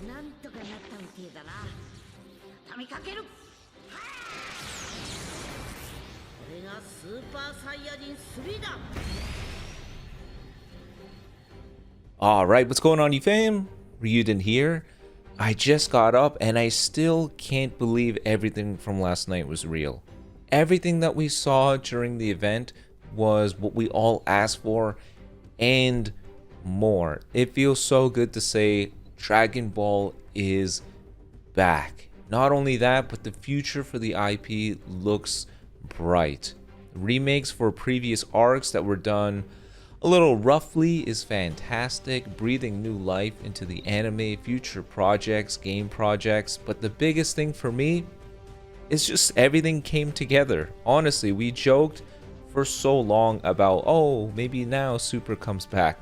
なんとかなったみてえだな。畳みかける。これがスーパーサイヤ人3だ。 Alright, what's going on, you fam? Raiyuden here. I just got up and I still can't believe everything from last night was real. Everything that we saw during the event was what we all asked for and more. It feels so good to say Dragon Ball is back. Not only that, but the future for the IP looks bright. Remakes for previous arcs that were done a little roughly is fantastic, breathing new life into the anime, future projects, game projects, but the biggest thing for me is just everything came together. Honestly, we joked for so long about, oh, maybe now Super comes back.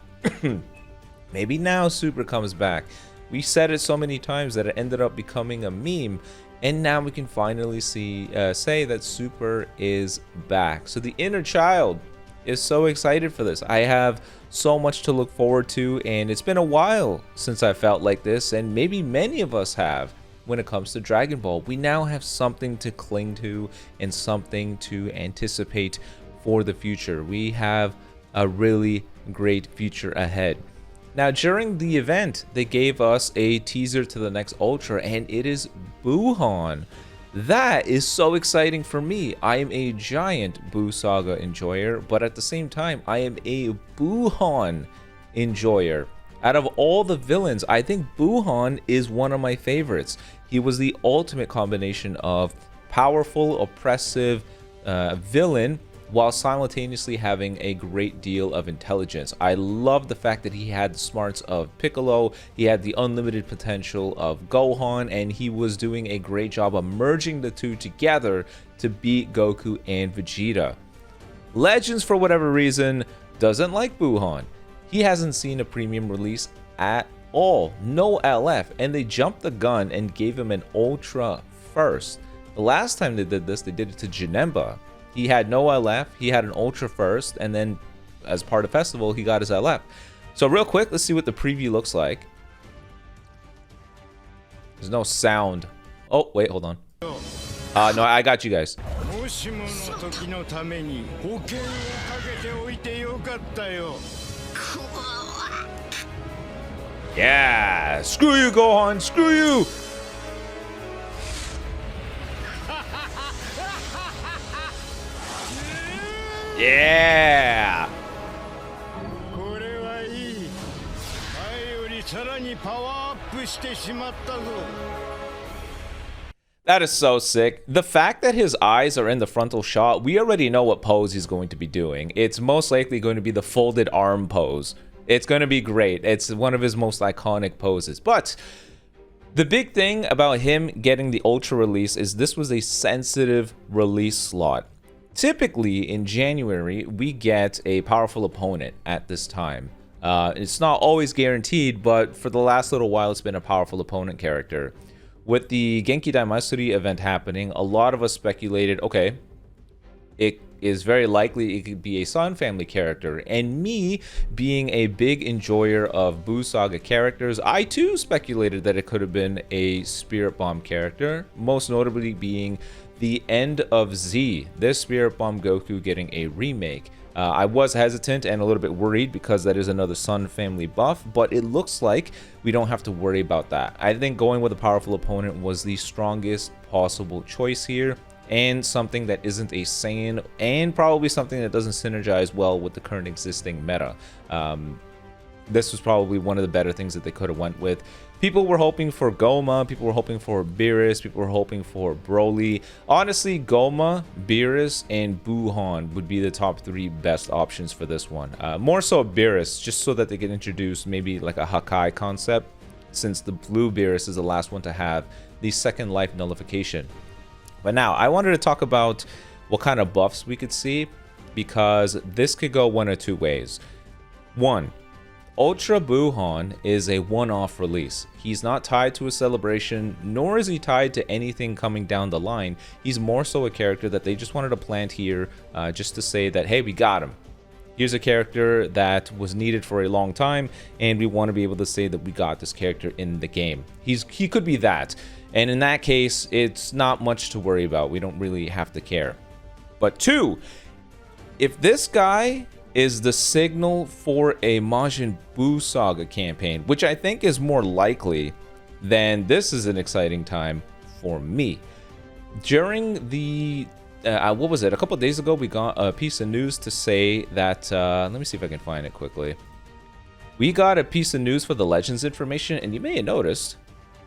Maybe now Super comes back. We said it so many times that it ended up becoming a meme, and now we can finally say that Super is back. So the inner child is so excited for this. I have so much to look forward to, and it's been a while since I felt like this, and maybe many of us have when it comes to Dragon Ball. We now have something to cling to and something to anticipate for the future. We have a really great future ahead. Now, during the event, they gave us a teaser to the next Ultra, and it is Buuhan. That is so exciting for me. I am a giant Buu Saga enjoyer, but at the same time, I am a Buuhan enjoyer. Out of all the villains, I think Buuhan is one of my favorites. He was the ultimate combination of powerful, oppressive villain while simultaneously having a great deal of intelligence. I love the fact that he had the smarts of Piccolo, he had the unlimited potential of Gohan, and he was doing a great job of merging the two together to beat Goku and Vegeta. Legends, for whatever reason, doesn't like Buuhan. He hasn't seen a premium release at all, no LF, and they jumped the gun and gave him an Ultra first. The last time they did this, they did it to Janemba. He had no LF, he had an Ultra first, and then as part of Festival, he got his LF. So real quick, let's see what the preview looks like. There's no sound. Oh, wait, hold on. No, I got you guys. Yeah, screw you, Gohan, screw you. Yeah. That is so sick. The fact that his eyes are in the frontal shot, we already know what pose he's going to be doing. It's most likely going to be the folded arm pose. It's going to be great. It's one of his most iconic poses. But the big thing about him getting the Ultra release is this was a sensitive release slot. Typically in January, we get a powerful opponent at this time. It's not always guaranteed, but for the last little while, it's been a powerful opponent character. With the Genki Daimatsuri event happening, a lot of us speculated, okay, it is very likely it could be a Sun family character. And me, being a big enjoyer of Buu Saga characters, I too speculated that it could have been a Spirit Bomb character, most notably being the end of Z, this Spirit Bomb Goku getting a remake. I was hesitant and a little bit worried because that is another Sun family buff, but it looks like we don't have to worry about that. I think going with a powerful opponent was the strongest possible choice here, and something that isn't a Saiyan, and probably something that doesn't synergize well with the current existing meta. This was probably one of the better things that they could have went with. People were hoping for Goma, people were hoping for Beerus, people were hoping for Broly. Honestly, Goma, Beerus, and Buuhan would be the top 3 best options for this one. More so Beerus, just so that they can introduce maybe like a Hakai concept, since the blue Beerus is the last one to have the second life nullification. But now, I wanted to talk about what kind of buffs we could see, because this could go one of two ways. One, Ultra Buuhan is a one-off release. He's not tied to a celebration, nor is he tied to anything coming down the line. He's more so a character that they just wanted to plant here just to say that, hey, we got him. Here's a character that was needed for a long time, and we want to be able to say that we got this character in the game. He could be that, and in that case, it's not much to worry about. We don't really have to care. But 2, if this guy is the signal for a Majin Buu Saga campaign, which I think is more likely, then this is an exciting time for me. During the what was it? A couple of days ago, we got a piece of news to say that let me see if I can find it quickly. We got a piece of news for the Legends information, and you may have noticed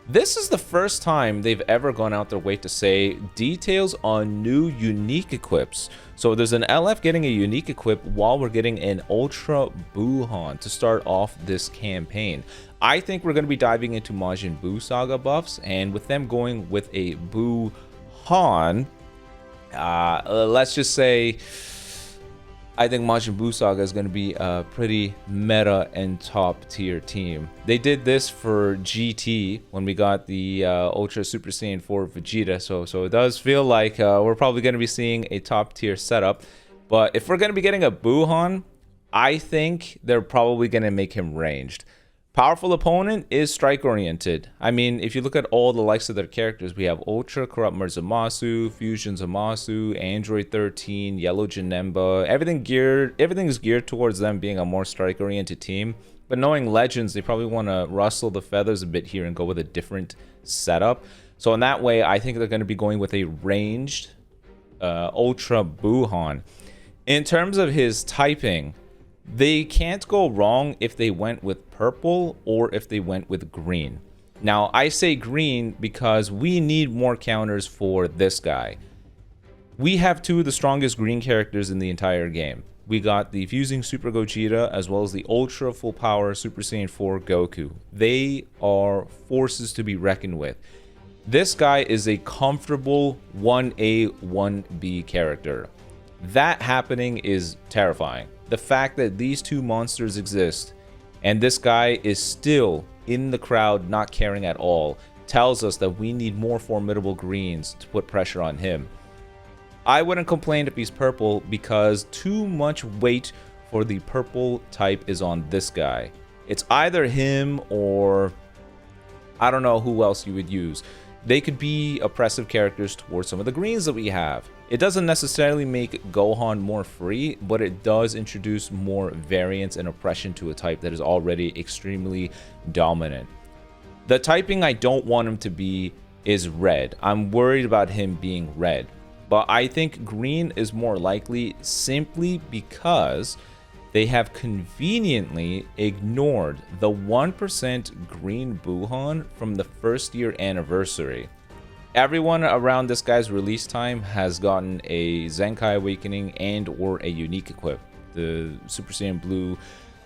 this is the first time they've ever gone out their way to say details on new unique equips. So there's an LF getting a unique equip while we're getting an Ultra Buuhan to start off this campaign. I think we're going to be diving into Majin Buu Saga buffs, and with them going with a Buuhan, let's just say I think Majin Buu Saga is going to be a pretty meta and top tier team. They did this for GT when we got the Ultra Super Saiyan 4 Vegeta, so it does feel like we're probably going to be seeing a top tier setup. But if we're going to be getting a Buuhan, I think they're probably going to make him ranged. Powerful opponent is strike oriented. I mean, if you look at all the likes of their characters, we have Ultra Corrupt Zamasu, Fusion Zamasu, Android 13, Yellow Janemba. Everything is geared towards them being a more strike oriented team. But knowing Legends, they probably want to rustle the feathers a bit here and go with a different setup. So in that way, I think they're going to be going with a ranged Ultra Buuhan. In terms of his typing, they can't go wrong if they went with purple or if they went with green. Now, I say green because we need more counters for this guy. We have 2 of the strongest green characters in the entire game. We got the Fusing Super Gogeta as well as the Ultra Full Power Super Saiyan 4 Goku. They are forces to be reckoned with. This guy is a comfortable 1A, 1B character. That happening is terrifying. The fact that these 2 monsters exist and this guy is still in the crowd not caring at all tells us that we need more formidable greens to put pressure on him. I wouldn't complain if he's purple because too much weight for the purple type is on this guy. It's either him or I don't know who else you would use. They could be oppressive characters towards some of the greens that we have. It doesn't necessarily make Gohan more free, but it does introduce more variance and oppression to a type that is already extremely dominant. The typing I don't want him to be is red. I'm worried about him being red. But I think green is more likely simply because they have conveniently ignored the 1% green Buuhan from the first year anniversary. Everyone around this guy's release time has gotten a Zenkai Awakening and or a unique equip. The Super Saiyan Blue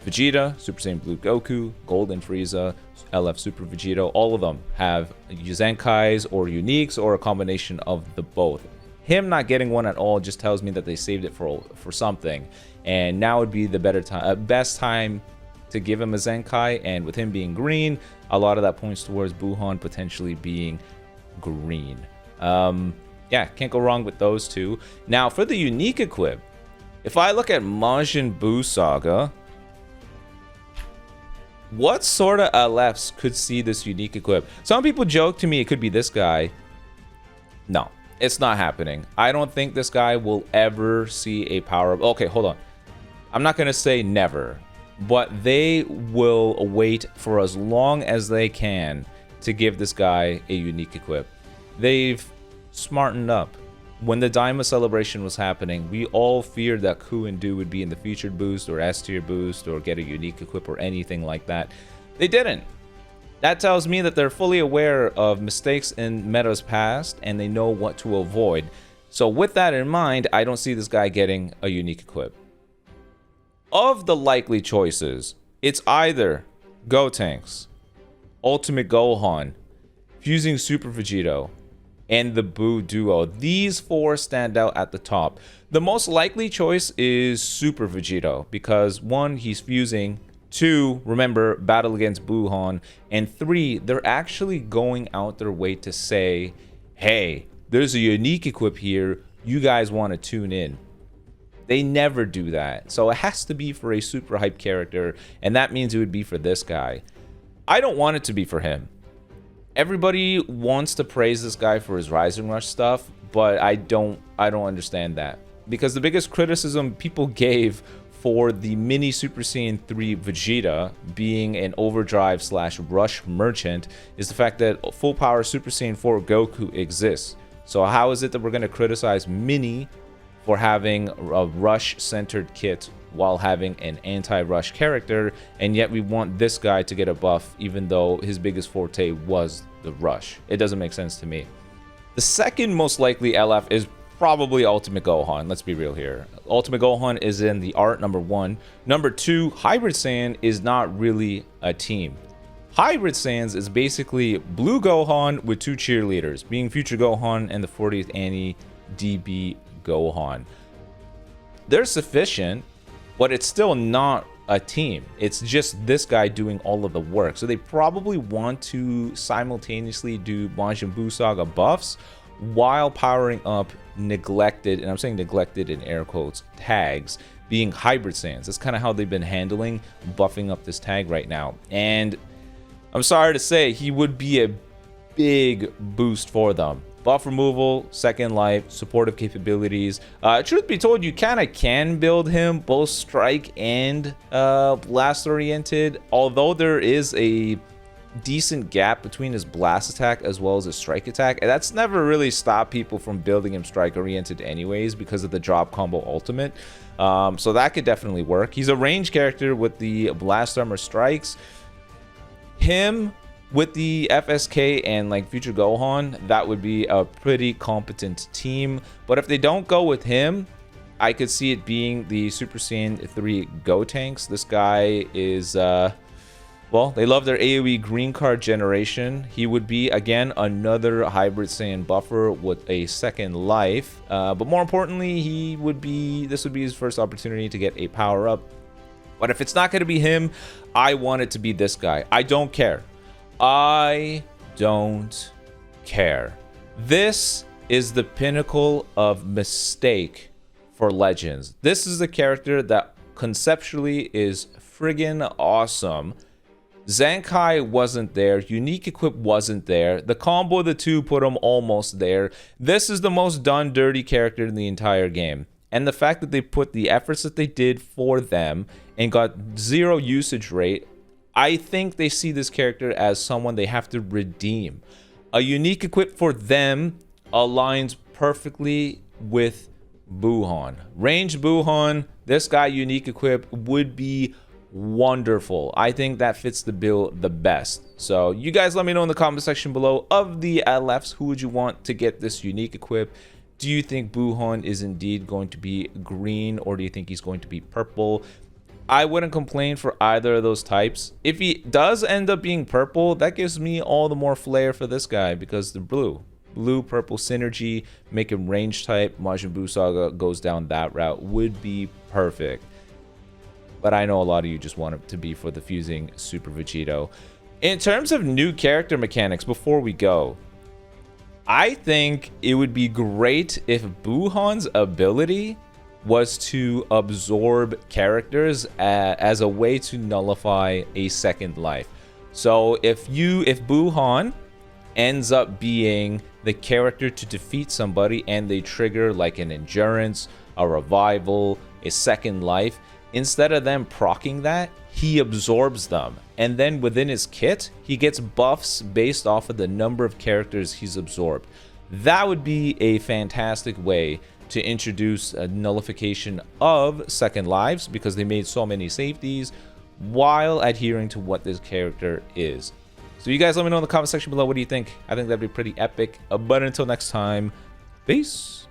Vegeta, Super Saiyan Blue Goku, Golden Frieza, LF Super Vegeta, all of them have Zenkais or uniques or a combination of the both. Him not getting one at all just tells me that they saved it for something, and now would be the best time to give him a Zenkai. And with him being green, a lot of that points towards Buuhan potentially being green. Yeah, can't go wrong with those 2. Now for the unique equip, if I look at Majin Buu Saga, what sort of LFs could see this unique equip? Some people joke to me it could be this guy. No, it's not happening. I don't think this guy will ever see a power up. Okay, hold on. I'm not going to say never, but they will wait for as long as they can to give this guy a unique equip. They've smartened up. When the Daima celebration was happening, we all feared that Ku and Du would be in the featured boost or S tier boost or get a unique equip or anything like that. They didn't. That tells me that they're fully aware of mistakes in meta's past and they know what to avoid. So with that in mind, I don't see this guy getting a unique equip. Of the likely choices, it's either Gotenks, Ultimate Gohan, Fusing Super Vegito, and the Buu duo. These 4 stand out at the top. The most likely choice is Super Vegito because 1, he's fusing, 2, remember, battle against Buuhan, and 3, they're actually going out their way to say, hey, there's a unique equip here, you guys want to tune in. They never do that. So it has to be for a super hype character, and that means it would be for this guy. I don't want it to be for him. Everybody wants to praise this guy for his Rising Rush stuff, but I don't understand that. Because the biggest criticism people gave for the mini Super Saiyan 3 Vegeta being an overdrive / rush merchant is the fact that full power Super Saiyan 4 Goku exists. So how is it that we're going to criticize mini for having a rush centered kit while having an anti-rush character, and yet we want this guy to get a buff even though his biggest forte was the rush? It doesn't make sense to me. The second most likely LF is probably Ultimate Gohan. Let's be real here. Ultimate Gohan is in the art, number 1. Number 2, Hybrid Saiyan is not really a team. Hybrid Saiyans is basically Blue Gohan with 2 cheerleaders, being Future Gohan and the 40th Annie DB Gohan. They're sufficient, but it's still not a team. It's just this guy doing all of the work. So they probably want to simultaneously do Majin Buu Saga buffs while powering up neglected, and I'm saying neglected in air quotes, tags, being Hybrid Saiyans. That's kind of how they've been handling buffing up this tag right now. And I'm sorry to say, he would be a big boost for them. Buff removal, second life, supportive capabilities. Truth be told, you kind of can build him both strike and blast oriented, although there is a decent gap between his blast attack as well as his strike attack, and that's never really stopped people from building him strike oriented anyways because of the drop combo ultimate. So that could definitely work. He's a range character with the blast armor strikes. Him with the FSK and like Future Gohan, that would be a pretty competent team. But if they don't go with him, I could see it being the Super Saiyan 3 Gotenks. This guy is well, they love their AoE green card generation. He would be, again, another Hybrid Saiyan buffer with a second life. But more importantly, this would be his first opportunity to get a power-up. But if it's not going to be him, I want it to be this guy. I don't care. I don't care. This is the pinnacle of mistake for Legends. This is the character that conceptually is friggin' awesome. Zenkai wasn't there. Unique Equip wasn't there. The combo of the two put him almost there. This is the most done dirty character in the entire game. And the fact that they put the efforts that they did for them and got 0 usage rate, I think they see this character as someone they have to redeem. A Unique Equip for them aligns perfectly with Buuhan. Range Buuhan, this guy Unique Equip would be wonderful. I think that fits the bill the best. So you guys let me know in the comment section below, of the LFs, who would you want to get this Unique Equip? Do you think Buuhan is indeed going to be green, or do you think he's going to be purple? I wouldn't complain for either of those types. If he does end up being purple, that gives me all the more flair for this guy, because the blue-purple synergy, make him range type, Majin Buu Saga goes down that route, would be perfect. But I know a lot of you just want it to be for the fusing Super Vegito. In terms of new character mechanics, before we go, I think it would be great if Buuhan's ability was to absorb characters as a way to nullify a second life. So if Buuhan ends up being the character to defeat somebody and they trigger like an endurance, a revival, a second life, instead of them proccing that, he absorbs them. And then within his kit, he gets buffs based off of the number of characters he's absorbed. That would be a fantastic way to introduce a nullification of second lives, because they made so many safeties while adhering to what this character is. So you guys let me know in the comment section below, what do you think? I think that'd be pretty epic. But until next time, peace.